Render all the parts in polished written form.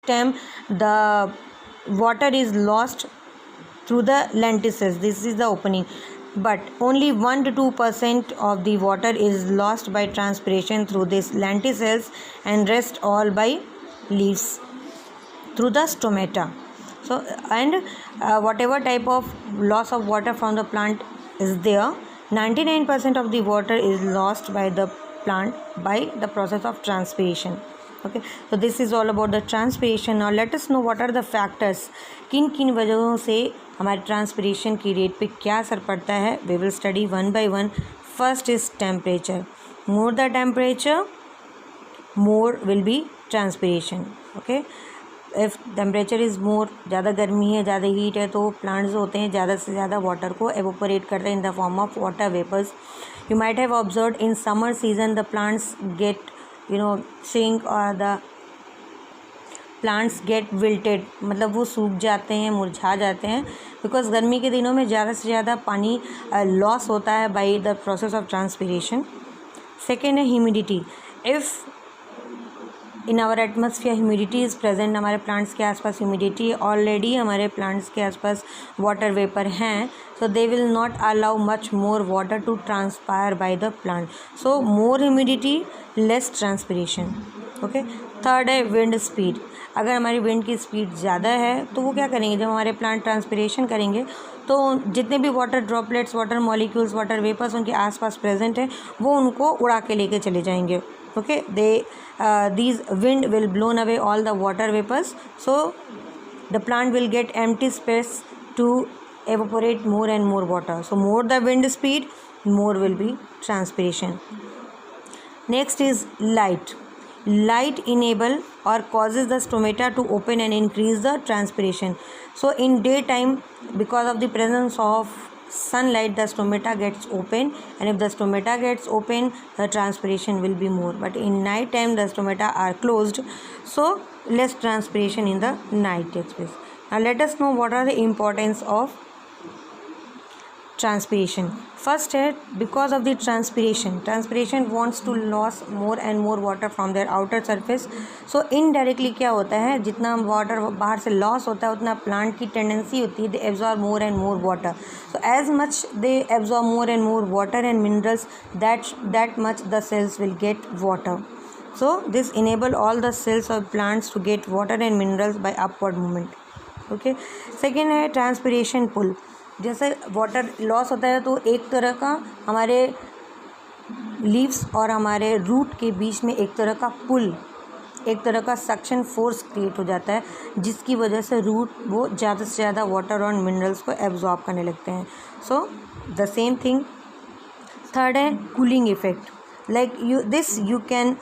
stem, the water is lost through the lenticels. This is the opening, but only 1 to 2% of the water is lost by transpiration through this lenticels, and rest all by leaves through the stomata. So, and whatever type of loss of water from the plant is there, 99% of the water is lost by the plant by the process of transpiration. Okay, so this is all about the transpiration. Now let us know what are the factors, किन किन वजहों से हमारे transpiration की rate पे क्या असर पड़ता है. We will study one by one. First is temperature. More the temperature, more will be transpiration. Okay, if temperature is more, ज़्यादा गर्मी है, ज़्यादा हीट है, तो प्लांट्स होते हैं ज़्यादा से ज़्यादा वाटर को एवोपरेट करते हैं in the form of water vapours. You might have observed in summer season the plants get shrink or the plants get wilted, मतलब वो सूख जाते हैं, मुरझा जाते हैं, बिकॉज गर्मी के दिनों में ज़्यादा से ज़्यादा पानी लॉस होता है by the process of transpiration. Second है humidity. If in our atmosphere humidity is present, हमारे प्लांट्स के आसपास ह्यूमिडिटी ऑलरेडी, हमारे प्लांट्स के आसपास वाटर वेपर हैं, so they will not allow much more water to transpire by the plant. So more humidity, less transpiration. Okay. Third है wind speed. अगर हमारी विंड की स्पीड ज़्यादा है तो वो क्या करेंगे, जब हमारे प्लांट ट्रांसपिरेशन करेंगे तो जितने भी water droplets, water molecules, water vapours उनके आसपास प्रेजेंट हैं वो उनको उड़ा के लेके चले जाएंगे. Okay, these wind will blown away all the water vapors, so the plant will get empty space to evaporate more and more water. So more the wind speed, more will be transpiration. Next is light. Light enable or causes the stomata to open and increase the transpiration. So in daytime, because of the presence of sunlight, the stomata gets open, and if the stomata gets open, the transpiration will be more. But in night time, the stomata are closed, so less transpiration in the night takes place. Now let us know what are the importance of transpiration. First है, because of the transpiration wants to lose more and more water from their outer surface. So indirectly क्या होता है, जितना water बाहर से loss होता है उतना प्लांट की टेंडेंसी होती है, they absorb more and more water. So as much they absorb more and more water and minerals, that much the cells will get water. So this enable all the cells of plants to get water and minerals by upward movement. Okay. Second है transpiration pull. जैसे water loss होता है तो एक तरह का हमारे leaves और हमारे रूट के बीच में एक तरह का पुल, एक तरह का सक्शन फोर्स क्रिएट हो जाता है, जिसकी वजह से रूट वो ज़्यादा से ज़्यादा वाटर और मिनरल्स को एब्जॉर्ब करने लगते हैं. So the same thing. Third है cooling effect. Like you can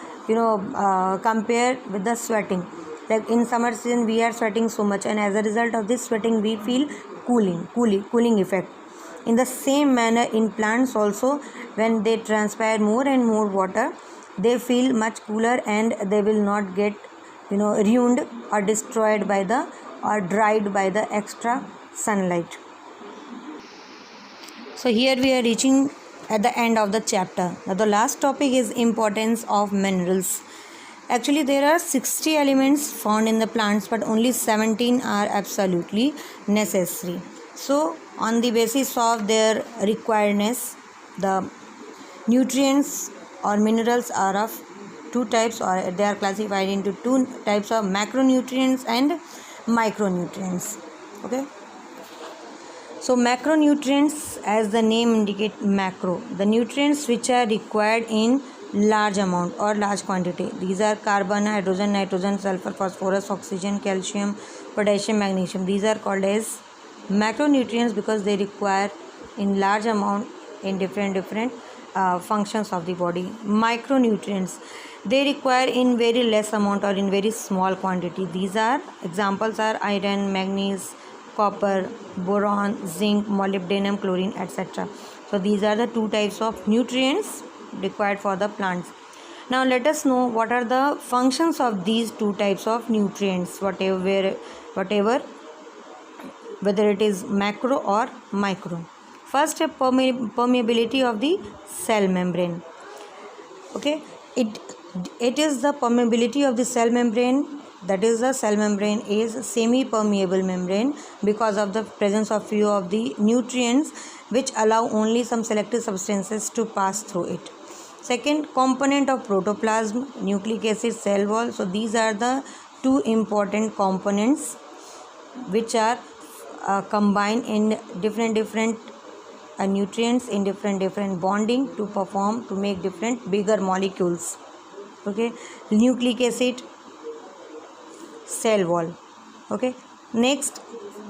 compare with the sweating. Like in summer season we are sweating so much, and as a result of this sweating we feel cooling effect. In the same manner in plants also, when they transpire more and more water, they feel much cooler and they will not get ruined or destroyed by the or dried by the extra sunlight. So here we are reaching at the end of the chapter. Now the last topic is importance of minerals. Actually there are 60 elements found in the plants, but only 17 are absolutely necessary. So on the basis of their requiredness, the nutrients or minerals are of two types, or they are classified into two types of macronutrients and micronutrients. Okay. So macronutrients, as the name indicate, macro, the nutrients which are required in large amount or large quantity. These are carbon, hydrogen, nitrogen, sulfur, phosphorus, oxygen, calcium, potassium, magnesium. These are called as macronutrients because they require in large amount in different functions of the body. Micronutrients, they require in very less amount or in very small quantity. These are examples are iron, manganese, copper, boron, zinc, molybdenum, chlorine, etc. So these are the two types of nutrients required for the plants. Now let us know what are the functions of these two types of nutrients, whatever whether it is macro or micro. First, permeability of the cell membrane. Okay, it is the permeability of the cell membrane that is the cell membrane is semi-permeable membrane because of the presence of few of the nutrients which allow only some selected substances to pass through it. Second component of protoplasm, nucleic acid, cell wall. So these are the two important components which are combined in different nutrients in different bonding to make different bigger molecules. Okay, nucleic acid, cell wall. Okay, next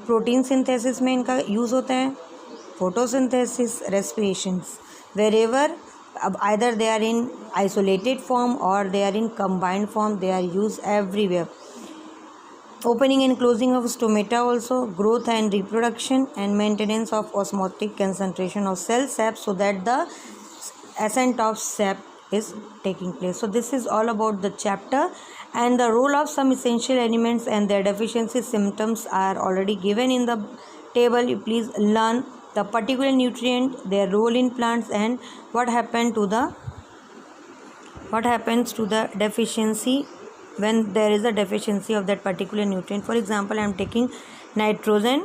protein synthesis में इनका use होता है, photosynthesis, रेस्पिरेशंस, wherever either they are in isolated form or they are in combined form, they are used everywhere. Opening and closing of stomata also, growth and reproduction, and maintenance of osmotic concentration of cell sap so that the ascent of sap is taking place. So this is all about the chapter, and the role of some essential elements and their deficiency symptoms are already given in the table. You please learn the particular nutrient, their role in plants, and what happens to the deficiency when there is a deficiency of that particular nutrient. For example, I am taking nitrogen.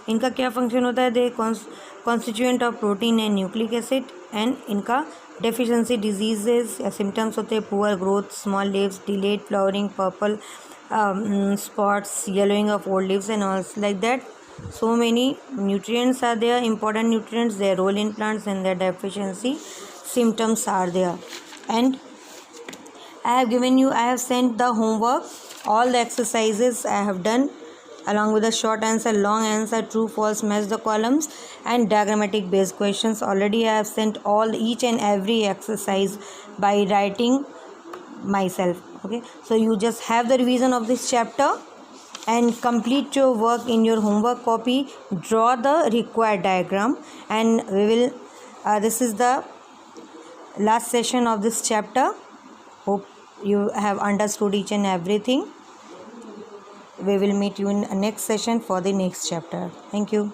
इनका क्या function होता है? They constituent of protein and nucleic acid, and इनका deficiency diseases या symptoms होते हैं poor growth, small leaves, delayed flowering, purple spots, yellowing of old leaves and also like that. So many nutrients are there, important nutrients, their role in plants and their deficiency symptoms are there. And I have sent the homework, all the exercises I have done along with the short answer, long answer, true, false, match the columns, and diagrammatic based questions. Already I have sent each and every exercise by writing myself. Okay, so you just have the revision of this chapter and complete your work in your homework copy. Draw the required diagram, and we will this is the last session of this chapter. Hope you have understood each and everything. We will meet you in next session for the next chapter. Thank you.